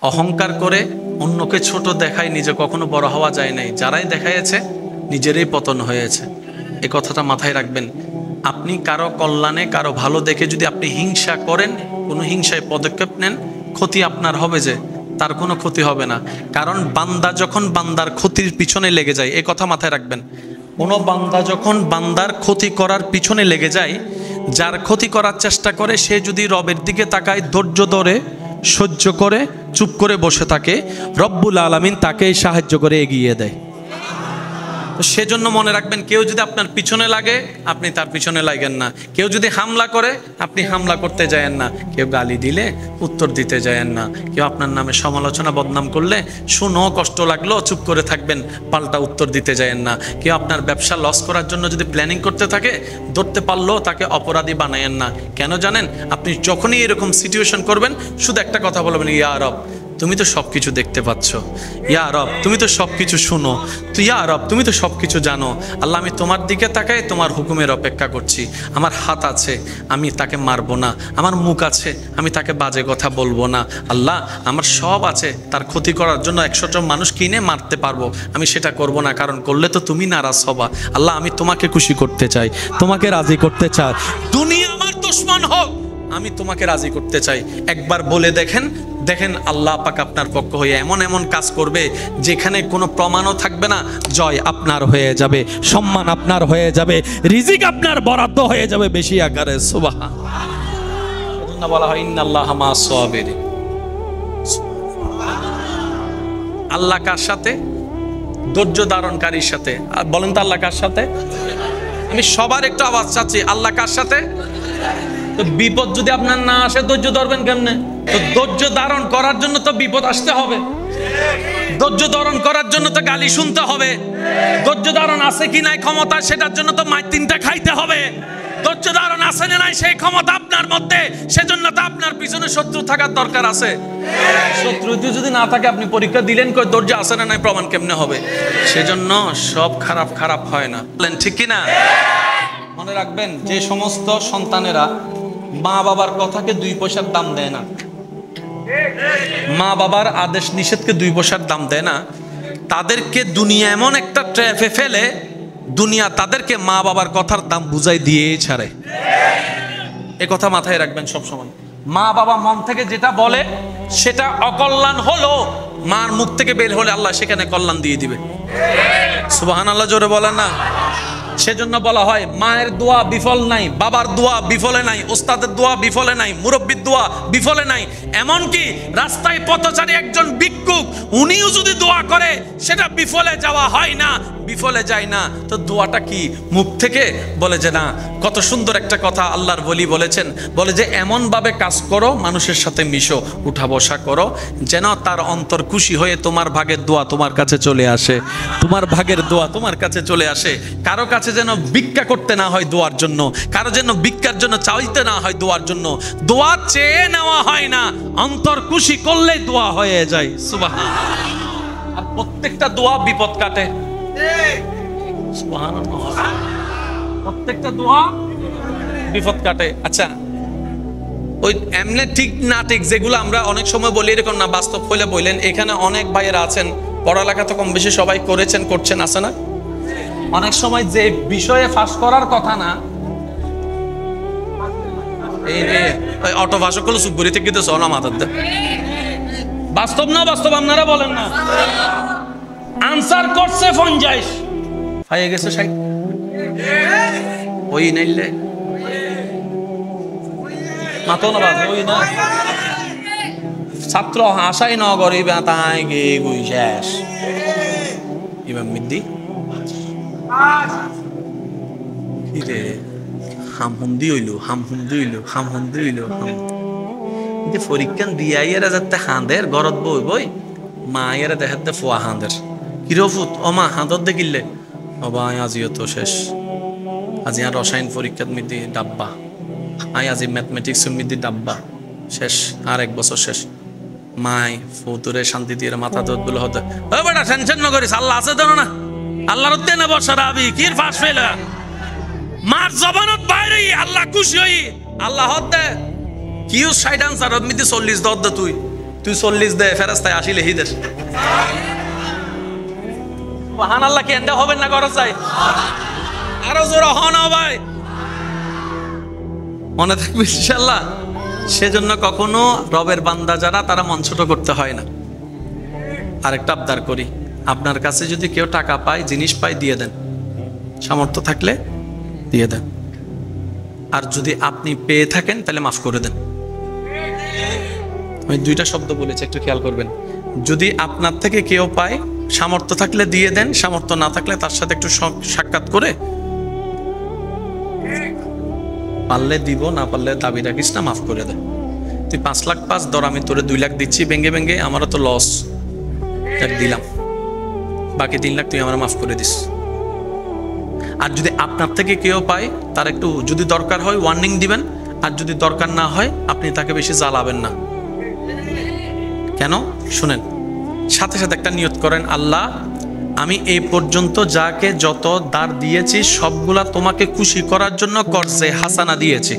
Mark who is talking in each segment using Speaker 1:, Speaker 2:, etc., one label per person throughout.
Speaker 1: অহংকার করে অন্যকে ছোট দেখায়, নিজে কখনো বড় হওয়া যায় নাই। যারাই দেখাইছে নিজেরই পতন হয়েছে। এই কথাটা মাথায় রাখবেন। আপনি কারো কল্যাণে, কারো ভালো দেখে যদি আপনি হিংসা করেন, কোনো হিংসায় পদক্ষেপ নেন, ক্ষতি আপনার হবে, যে তার কোনো ক্ষতি হবে না। কারণ বান্দা যখন বান্দার ক্ষতির পিছনে লেগে যায়, এই কথা মাথায় রাখবেন। কোনো বান্দা যখন বান্দার ক্ষতি করার পিছনে লেগে যায়, যার ক্ষতি করার চেষ্টা করে, সে যদি রবের দিকে তাকায়, ধৈর্য ধরে, সহ্য করে, চুপ করে বসে থাকে, রব্বুল আলামিন তাকেই সাহায্য করে এগিয়ে দেয়। তো সেজন্য মনে রাখবেন, কেউ যদি আপনার পিছনে লাগে, আপনি তার পিছনে লাগেন না। কেউ যদি হামলা করে, আপনি হামলা করতে যায়েন না। কেউ গালি দিলে উত্তর দিতে যায়েন না। কেউ আপনার নামে সমালোচনা, বদনাম করলে শুনো, কষ্ট লাগলো, চুপ করে থাকবেন, পাল্টা উত্তর দিতে যায়েন না। কেউ আপনার ব্যবসা লস করার জন্য যদি প্ল্যানিং করতে থাকে, ধরতে পারলেও তাকে অপরাধী বানায়েন না। কেন জানেন? আপনি যখনই এরকম সিচুয়েশন করবেন, শুধু একটা কথা বলবেন, ইয়া রব, তুমি তো সব কিছু দেখতে পাচ্ছ। ইয়া রব, তুমি তো সব কিছু শুনো। তো ইয়া রব, তুমি তো সব কিছু জানো। আল্লাহ, আমি তোমার দিকে তাকাই, তোমার হুকুমের অপেক্ষা করছি। আমার হাত আছে, আমি তাকে মারবো না। আমার মুখ আছে, আমি তাকে বাজে কথা বলবো না। আল্লাহ, আমার সব আছে, তার ক্ষতি করার জন্য 100জন মানুষ কিনে মারতে পারবো, আমি সেটা করব না। কারণ করলে তো তুমি নারাজ হবা। আল্লাহ, আমি তোমাকে খুশি করতে চাই, তোমাকে রাজি করতে চাই। দুনিয়া আমার দুশমন হোক, আমি তোমাকে রাজি করতে চাই। একবার বলে দেখেন, দেখেন আল্লাহ পাক আপনার পক্ষ হয়ে এমন এমন কাজ করবে, যেখানে কোনো প্রমাণও থাকবে না। জয় আপনার হয়ে যাবে, সম্মান আপনার হয়ে যাবে, রিজিক আপনার বরাদ্দ হয়ে যাবে বেশি আকারে। সুবহানাল্লাহ। বলা হয় ইন্নাল্লাহা মা'আস সাবিরিন। আল্লাহ কার সাথে? ধৈর্য ধারণকারীর সাথে। বলেন তো, আল্লাহ কার সাথে? আমি সবার একটু আওয়াজ চাচ্ছি, আল্লাহ কার সাথে? তো বিপদ যদি আপনার না আসে, ধৈর্য ধরবেন কেমনে? তো ধৈর্য ধারণ করার জন্য তো বিপদ আসতে হবে। ধৈর্য ধারণ করার জন্য তো গালি শুনতে হবে। ধৈর্য ধারণ আছে কি নাই ক্ষমতা, সেটার জন্য তো মাইর 3টা খাইতে হবে। ধৈর্য ধারণ আছে না নাই সেই ক্ষমতা আপনার মধ্যে, সেজন্য তো আপনার পিছনে শত্রু থাকার দরকার আছে। শত্রু যদি না থাকে, আপনি পরীক্ষা দিলেন, কই ধৈর্য আছে না নাই প্রমাণ কেমনে হবে? সেজন্য সব খারাপ খারাপ হয় না, বলেন ঠিক কি না? মনে রাখবেন, যে সমস্ত সন্তানেরা মা বাবার কথাকে 2 পয়সার দাম দেয় না, মা বাবার আদেশ নিষেধকে 2 পয়সার দাম দেয় না, তাদেরকে দুনিয়া এমন একটা ট্র্যাপে ফেলে, দুনিয়া তাদেরকে মা বাবার কথার দাম বুঝাই দিয়ে ছাড়ে। এ কথা মাথায় রাখবেন সব সময়। মা বাবা মন থেকে যেটা বলে, সেটা অকল্যাণ হলো, মার মুখ থেকে বের হলে আল্লাহ সেখানে কল্যাণ দিয়ে দিবে। সুবহানাল্লাহ, জোরে বলেন না। সেজন্য বলা হয়, মায়ের দোয়া বিফল নাই, বাবার দোয়া বিফলে নাই, ওস্তাদের দোয়া বিফলে নাই, মুরব্বির দোয়া বিফলে নাই। এমনকি রাস্তায় পথচারী একজন ভিক্ষুক, উনিও যদি দোয়া করে, সেটা বিফলে যাওয়া হয় না, বিফলে যায় না। তো দোয়াটা কি? মুখ থেকে বলে যে না। কত সুন্দর একটা কথা আল্লাহর ওলি বলেছেন, বলে যে এমন ভাবে কাজ করো, মানুষের সাথে মিশো, উঠা বসা করো, যেন তার অন্তর খুশি হয়ে তোমার ভাগের দোয়া তোমার কাছে চলে আসে, তোমার ভাগের দোয়া তোমার কাছে চলে আসে। কারো কাছে যেন ভিক্ষা করতে না হয় দোয়ার জন্য, কারো যেন ভিক্ষার জন্য চাইতে না হয় দোয়ার জন্য। দোয়া চেয়ে নেওয়া হয় না, অন্তর খুশি করলেই দোয়া হয়ে যায়। সুবহানাল্লাহ। আর প্রত্যেকটা দোয়া বিপদ কাটে। সুবহানাল্লাহ। প্রত্যেকটা দোয়া বিপদ কাটে। আচ্ছা, ওই এমনি ঠিক না ঠিক যেগুলো আমরা অনেক সময় বলি, এরকম না, বাস্তব হইলে বললেন। এখানে অনেক ভাইয়েরা আছেন, পড়ালেখা তো কম বেশি সবাই করেছেন, করছেন, আছে না? অনেক সময় যে বিষয়ে ফাঁস করার কথা না, এই অটো ভাষক গুলো সুপুরি থেকে তো সোনা মাথার দে, বাস্তব না বাস্তব আপনারা বলেন না। আনসার করছে 50 হয়ে গেছে 60, ওই নাইলে মাতো না বাজ ওই না। ছাত্র হাসাই ন গরিব তাই গে গুই শেষ। ইমাম মিদ্দি কিরে হামহুন্দি হইল, হামহুন্দি হইল, হামহুন্দি হইল। পরীক্ষা দিয়া ইয়েরা যাতে হাঁদের গরত বই বই, মা ইয়েরা দেখাতে ফোয়া হাঁদের কিরফুত ও মা হাঁদর দেখিলে বাবা আজিও তো শেষ। আজি আর রসায়ন পরীক্ষা মিদি ডাব্বা, আই আজি ম্যাথমেটিক্স মিদি ডাব্বা শেষ, আর 1 বছর শেষ। মাই ফৌতুরে শান্তি দিয়ে মাথা দোদ বলে হতে, ও বেটা টেনশন না করিস, আল্লাহ আছে জানো না, আল্লাহর উদ্দে না বসার আবি কির ফাঁস ফেলে মার জবানত বাইরে আল্লাহ খুশি হই, আল্লাহ হতে কিউ 60 আনসার মিদি 40 দর দে তুই তুই 40 দে, ফেরেশতায় 80 লিখি দেস। সুবহানাল্লাহ, কি এন্ড হবে না গরজ চাই? আরো জোরে হন ভাই, মনে থাকবে ইনশাআল্লাহ। সেজন্য কখনো রবের বান্দা যারা, তারা মন ছোট করতে হয় না। আরেকটা আবদার করি, আপনার কাছে যদি কেউ টাকা পায়, জিনিস পায়, দিয়ে দেন, সামর্থ্য থাকলে দিয়ে দেন। আর যদি আপনি পেয়ে থাকেন তাহলে মাফ করে দেন। আমি দুইটা শব্দ বলেছি, একটু খেয়াল করবেন। যদি আপনার থেকে কেউ পায়, সামর্থ্য থাকলে দিয়ে দেন, সামর্থ্য না থাকলে তার সাথে একটু সাক্ষাৎ করে, পারলে দিব, না পারলে দাবি রাখিস না, মাফ করে দেন। তুই 5 লাখ পাস, ধর আমি তোরে 2 লাখ দিচ্ছি ভেঙ্গে ভেঙ্গে, আমারও তো লস, দিলাম, বাকি 3 লাখ তুই আমার মাফ করে দিস। আর যদি আপনার থেকে কেউ পায়, তার একটু যদি দরকার হয় ওয়ার্নিং দিবেন, আর যদি দরকার না হয় আপনি তাকে বেশি জ্বালাবেন না। কেন শুনেন, সাথে সাথে একটা নিয়ত করেন, আল্লাহ আমি এই পর্যন্ত যাকে যত দাঁড় দিয়েছি সবগুলা তোমাকে খুশি করার জন্য কর্জে হাসানা দিয়েছি।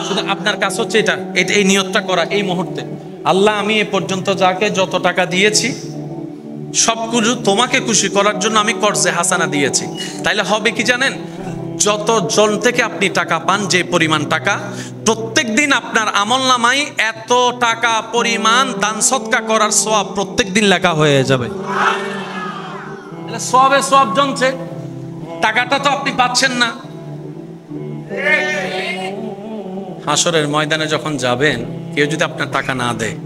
Speaker 1: শুধু আপনার কাছে হচ্ছে এটা, এই নিয়তটা করা এই মুহূর্তে, আল্লাহ আমি এ পর্যন্ত যাকে যত টাকা দিয়েছি সবকিছু তোমাকে খুশি করার জন্য আমি কর্জে হাসানা দিয়েছি। তাইলে হবে কি জানেন, যত জন থেকে আপনি টাকা পান, যে পরিমাণ টাকা, প্রত্যেক দিন আপনার আমলনামায় এত টাকা পরিমাণ দান সদকা করার সওয়াব প্রত্যেক দিন লেখা হয়ে যাবে। সবে সব জমছে, টাকাটা তো আপনি পাচ্ছেন না। হাসরের ময়দানে যখন যাবেন, কেউ যদি আপনার টাকা না দেয়,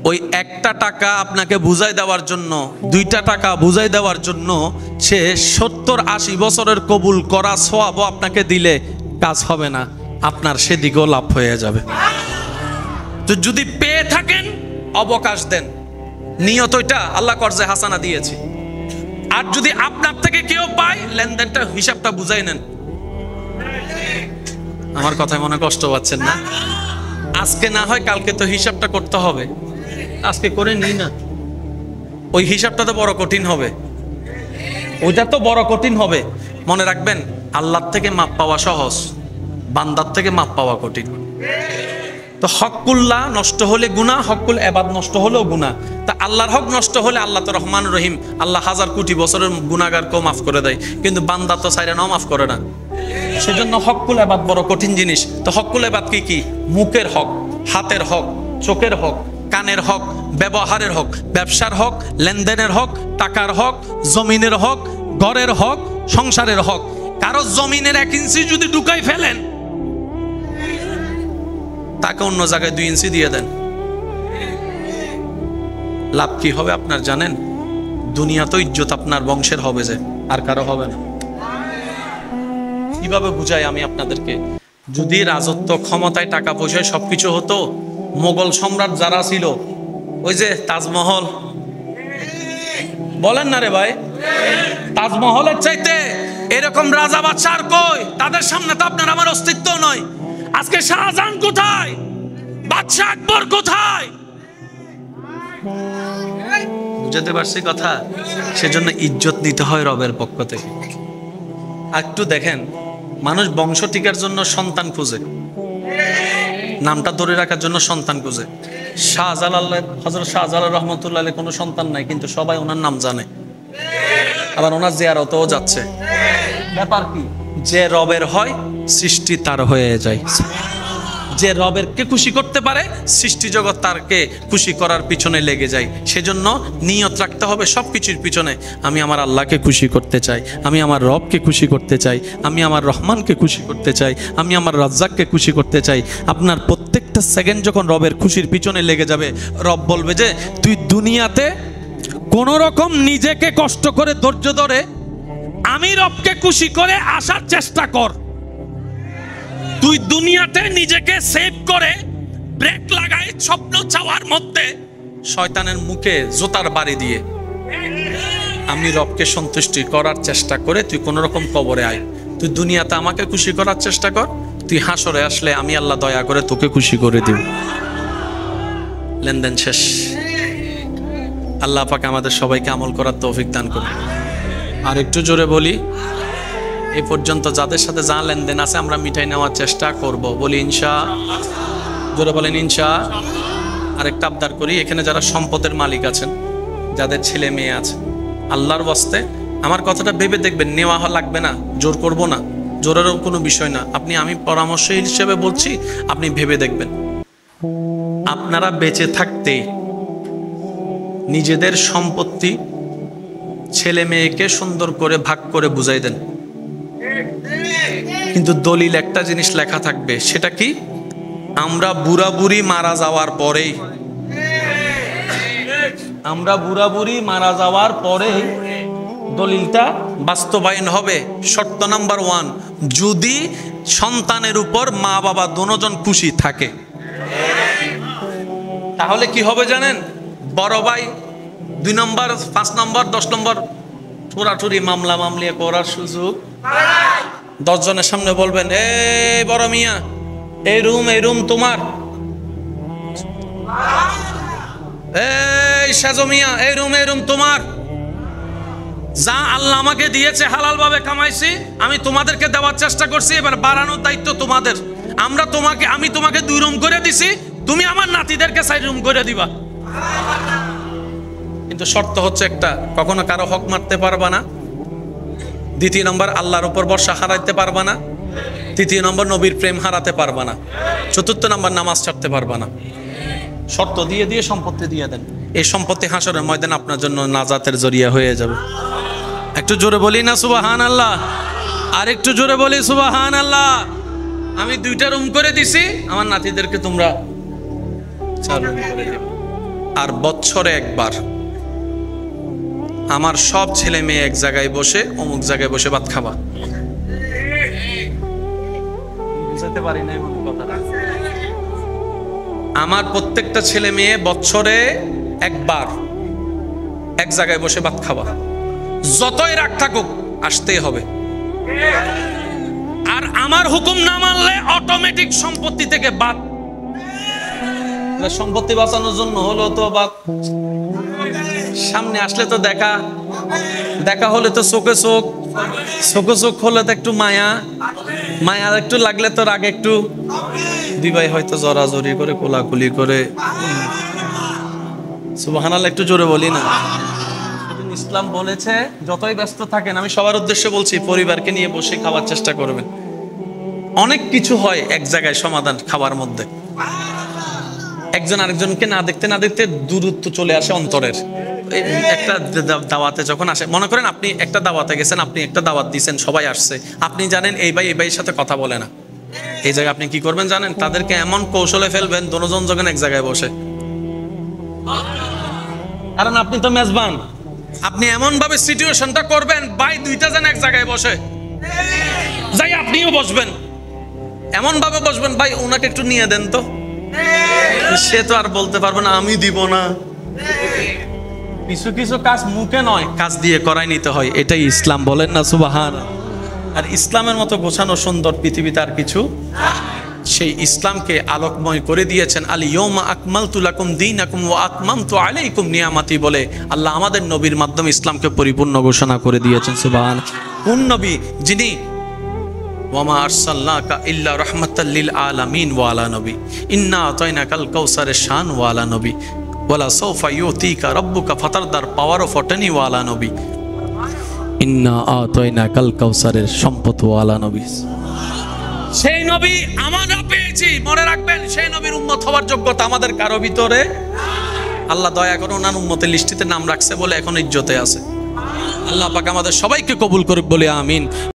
Speaker 1: ওই একটা টাকা আপনাকে বুঝাই দেওয়ার জন্য, 2টা টাকা বুঝাই দেওয়ার জন্য সে 70-80 বছরের কবুল করা সওয়াবও আপনাকে দিলে কাজ হবে না, আপনার সেদিকেও লাভ হয়ে যাবে। তো যদি পেয়ে থাকেন অবকাশ দেন, নিয়ত ওইটা আল্লাহ কর্জে হাসানা দিয়েছি। আর যদি আপনার থেকে কেউ পায়, লেনদেনটা হিসাবটা বুঝাই নেন। আমার কথায় মনে কষ্ট পাচ্ছেন না? আজকে না হয় কালকে তো হিসাবটা করতে হবে, আজকে করে নিই না, ওই হিসাবটা তো বড় কঠিন হবে, ওইটা তো বড় কঠিন হবে। মনে রাখবেন, আল্লাহর থেকে মাপ পাওয়া সহজ, বান্দার থেকে মাপ পাওয়া কঠিন। তো হকুল্লাহ নষ্ট হলে গুনাহ, হকুল এবাদ নষ্ট হলেও গুনাহ। তা আল্লাহর হক নষ্ট হলে আল্লাহ তো রহমান রহিম, আল্লাহ 1000 কোটি বছরের গুনাহগারকেও মাফ করে দেয়, কিন্তু বান্দা তো চাইলে নাও মাফ করে না। সেজন্য হকুল এবাদ বড় কঠিন জিনিস। তো হকুল এবাদ কি কি? মুখের হক, হাতের হক, চোখের হক, কানের হক, ব্যবহারের হক, ব্যবসার হক, লেনদেনের হক, টাকার হক, জমিনের হক, ঘরের হক, সংসারের হক। কারো জমিনের 1 ইঞ্চি যদি ঢুকাই ফেলেন, তাকে অন্য জায়গায় 2 ইঞ্চি দিয়ে দেন, লাভ কি হবে আপনার জানেন? দুনিয়া তো ইজ্জত আপনার বংশের হবে, যে আর কারো হবে না। কিভাবে বুঝাই আমি আপনাদেরকে? যদি রাজত্ব, ক্ষমতায়, টাকা পয়সায় সবকিছু হতো, মোগল সম্রাট যারা ছিল, ওই যে তাজমহল, বলেন না রে ভাই, তাজমহলের চাইতে এরকম রাজা বাদশাহ কই? তাদের সামনে তো আপনার আমার অস্তিত্ব নয়। আজকে শাহজাহান কোথায়? বাদশাহ আকবর কোথায়? বুঝতে পারছি কথা? সেজন্য ইজ্জত নিতে হয় রবের পক্ষ থেকে। একটু দেখেন, মানুষ বংশ টিকার জন্য সন্তান খুঁজে, নামটা ধরে রাখার জন্য সন্তান খুঁজে। শাহজালাল, হযরত শাহজালাল রহমতুল্লাহ আলাইহি কোনো সন্তান নাই, কিন্তু সবাই ওনার নাম জানে, আবার ওনার জিয়ারতেও যাচ্ছে। ব্যাপার কি? যে রবের হয় সৃষ্টি তার হয়ে যায়। যে রবেরকে খুশি করতে পারে, সৃষ্টি জগৎ তারকে খুশি করার পিছনে লেগে যায়। সেজন্য নিয়ত রাখতে হবে সবকিছুর পিছনে, আমি আমার আল্লাহকে খুশি করতে চাই, আমি আমার রবকে খুশি করতে চাই, আমি আমার রহমানকে খুশি করতে চাই, আমি আমার রাজ্জাককে খুশি করতে চাই। আপনার প্রত্যেকটা সেকেন্ড যখন রবের খুশির পিছনে লেগে যাবে, রব বলবে যে তুই দুনিয়াতে কোন রকম নিজেকে কষ্ট করে ধৈর্য ধরে আমি রবকে খুশি করে আসার চেষ্টা কর। তুই দুনিয়াতে নিজেকে সেভ করে ব্রেক লাগাই স্বপ্ন চাওয়ার মধ্যে শয়তানের মুখে জোতার বাড়ি দিয়ে আমি রবকে সন্তুষ্টি করার চেষ্টা করে তুই কোন রকম কবরে আয়। তুই দুনিয়াতে আমাকে খুশি করার চেষ্টা কর, তুই হাসরে আসলে আমি আল্লাহ দয়া করে তোকে খুশি করে দিব। লেনদেন শেষ। আল্লাহ পাক আমাদের সবাইকে আমল করার তৌফিক দান করুন। আর একটু জোরে বলি, এই পর্যন্ত যাদের সাথে যা লেনদেন আছে আমরা মিটাই নেওয়ার চেষ্টা করব, বলি ইনশাআল্লাহ। জোরে বলেন ইনশাআল্লাহ। আরেকটা আবদার করি, এখানে যারা সম্পদের মালিক আছেন, যাদের ছেলে মেয়ে আছে, আল্লাহর ওয়াস্তে আমার কথাটা ভেবে দেখবেন, নেওয়া লাগবে না, জোর করব না, জোরেরও কোনো বিষয় না। আমি পরামর্শ হিসেবে বলছি, আপনি ভেবে দেখবেন। আপনারা বেঁচে থাকতেই নিজেদের সম্পত্তি ছেলে মেয়েকে সুন্দর করে ভাগ করে বুঝাই দেন, কিন্তু দলিল একটা জিনিস লেখা থাকবে, সেটা কি? আমরা বুড়া বুড়ি মারা যাওয়ার পরেই, দলিলটা বাস্তবায়ন হবে। শর্ত নাম্বার 1, যদি সন্তানের উপর মা বাবা দুজন খুশি থাকে, তাহলে কি হবে জানেন? বড় ভাই 2 নম্বর, 5 নম্বর, 10 নম্বর চোরাচুরি মামলা মামলা করার সুযোগ। 10 জনের সামনে বলবেন, এই বড় মিয়া, এই রুম তোমার, এই সাজো মিয়া, এই রুম তোমার। যা আল্লাহ আমাকে দিয়েছে হালাল ভাবে কামাইছি, আমি তোমাদেরকে দেওয়ার চেষ্টা করছি, এবার বাড়ানোর দায়িত্ব তোমাদের। আমি তোমাকে 2 রুম করে দিছি, তুমি আমার নাতিদেরকে 4 রুম করে দিবা। কিন্তু শর্ত হচ্ছে একটা, কখনো কারো হক মারতে পারবা না। 2 নম্বর, আল্লাহর উপর ভরসা হারাইতে পারবা না। 3 নম্বর, নবীর প্রেম হারাতে পারবা না। 4 নম্বর, নামাজ ছাড়তে পারবা না। শর্ত দিয়ে দিয়ে সম্পত্তি দিয়ে দেন। এই সম্পত্তি হাসরের ময়দান আপনার জন্য নাজাতের জরিয়া হয়ে যাবে। একটু জোরে বলি না সুবহানাল্লাহ? আর একটু জোরে বলি সুবহানাল্লাহ। আমি 2টা রুম করে দিছি, আমার নাতিদেরকে তোমরা 4 রুম করে দিবে। আর বছরে একবার আমার সব ছেলে মেয়ে এক জায়গায় বসে, অমুক জায়গায় বসে ভাত খাবা। বুঝতে পারি না এমন কথাটা। আমার প্রত্যেকটা ছেলে মেয়ে বছরে একবার এক জায়গায় বসে ভাত খাবা। যতই রাগ থাকুক, আসতেই হবে। আর আমার হুকুম না মানলে অটোমেটিক সম্পত্তি থেকে বাদ। সম্পত্তি বাঁচানোর জন্য হলো তো বাদ, সামনে আসলে তো দেখা হলে তো চোখে চোখ হলে তো একটু মায়া একটু লাগলে তো রাগ একটু, 2 ভাই হয়তো জড়াজড়ি করে, কোলাকুলি করে। সুবহানাল্লাহ, একটু জোরে বলি না? ইসলাম বলেছে যতই ব্যস্ত থাকেন, আমি সবার উদ্দেশ্যে বলছি, পরিবারকে নিয়ে বসে খাওয়ার চেষ্টা করবেন। অনেক কিছু হয় এক জায়গায় সমাধান খাবার মধ্যে। একজন আরেকজনকে না দেখতে দূরত্ব চলে আসে অন্তরের। একটা দাওয়াতে যখন আসে, মনে করেন আপনি একটা দাওয়াতে গেছেন, আপনি একটা দাওয়াত দিয়েছেন, সবাই আসছে, আপনি জানেন এই ভাইয়ের সাথে কথা বলে না। এই জায়গায় আপনি কি করবেন জানেন? তাদেরকে এমন কৌশলে ফেলবেন, দুজন যখন এক জায়গায় বসে, কারণ আপনি তো মেজবান, আপনি এমন ভাবে সিচুয়েশনটা করবেন, ভাই 2টা জন এক জায়গায় বসে, যাই আপনিও বসবেন, এমন ভাবে বসবেন, ভাই ওনাকে একটু নিয়ে দেন তো। সে তো আর বলতে পারবে না আমি দিব না। কিছু কাজ মুখে নয়, কাজ দিয়ে করাই নিতে হয়। এটাই ইসলাম, বলেন না সুবহানাল্লাহ? আর ইসলামের মতো গোছানো সুন্দর পৃথিবীতে আর কিছু। সেই ইসলামকে আলোকময় করে দিয়েছেন। আল ইয়াউমা আকমালতু লাকুম দীনাকুম ওয়া আতমামতু আলাইকুম নিয়ামাতি বলে আল্লাহ আমাদের নবীর মাধ্যমে ইসলামকে পরিপূর্ণ ঘোষণা করে দিয়েছেন। সুবহানাল্লাহ। কোন নবী? যিনি ওয়ামা আরসালনাকা ইল্লা রাহমাতাল লিল আলামিন ওয়া আলা নবী ইন্না আতাইনাকাল কাউসারের শান ওয়া আলা নবী ওয়ালা সাউফা ইউতিকা রাব্বুকা ফাতারদার পাওয়ার অফ অটনি ওয়া আলা নবী ইন্না আতাইনাকাল কাউসারের সম্পদ ওয়া আলা নবী। সেই নবী আমরা পেয়েছি, মনে রাখবেন, সেই নবীর উম্মত হওয়ার যোগ্যতা আমাদের কারো ভিতরে। আল্লাহ দয়া করে ওনার উম্মতের লিস্টিতে নাম রাখছে বলে এখন ইজ্জতে আছে। আল্লাহ পাক আমাদের সবাইকে কবুল করুক বলে আমিন।